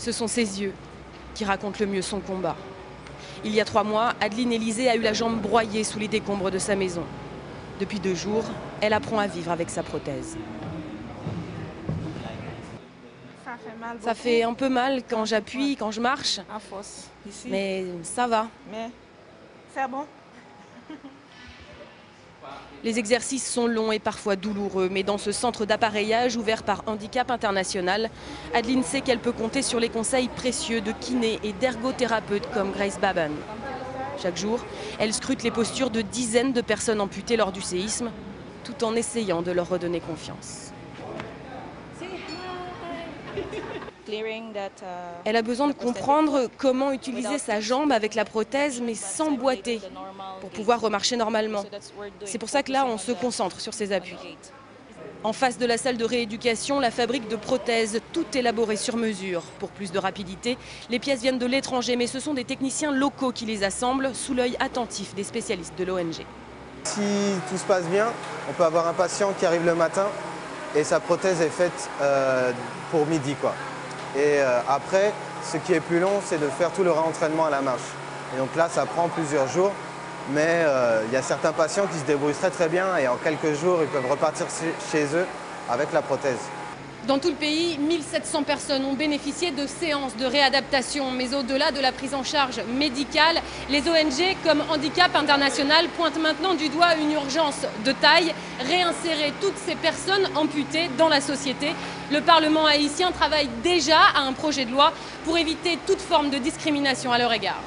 Ce sont ses yeux qui racontent le mieux son combat. Il y a 3 mois, Adeline Élysée a eu la jambe broyée sous les décombres de sa maison. Depuis 2 jours, elle apprend à vivre avec sa prothèse. Ça fait mal. Ça fait un peu mal quand j'appuie, quand je marche, À force, ici. mais ça va. Mais c'est bon. Les exercices sont longs et parfois douloureux, mais dans ce centre d'appareillage ouvert par Handicap International, Adeline sait qu'elle peut compter sur les conseils précieux de kinés et d'ergothérapeutes comme Grace Baban. Chaque jour, elle scrute les postures de dizaines de personnes amputées lors du séisme, tout en essayant de leur redonner confiance. Elle a besoin de comprendre comment utiliser sa jambe avec la prothèse, mais sans boiter, pour pouvoir remarcher normalement. C'est pour ça que là, on se concentre sur ses appuis. En face de la salle de rééducation, la fabrique de prothèses, tout élaboré sur mesure. Pour plus de rapidité, les pièces viennent de l'étranger, mais ce sont des techniciens locaux qui les assemblent, sous l'œil attentif des spécialistes de l'ONG. Si tout se passe bien, on peut avoir un patient qui arrive le matin et sa prothèse est faite pour midi, quoi. Et après, ce qui est plus long, c'est de faire tout le réentraînement à la marche. Et donc là, ça prend plusieurs jours, mais il y a certains patients qui se débrouillent très bien et en quelques jours, ils peuvent repartir chez eux avec la prothèse. Dans tout le pays, 1700 personnes ont bénéficié de séances de réadaptation. Mais au-delà de la prise en charge médicale, les ONG comme Handicap International pointent maintenant du doigt une urgence de taille, réinsérer toutes ces personnes amputées dans la société. Le Parlement haïtien travaille déjà à un projet de loi pour éviter toute forme de discrimination à leur égard.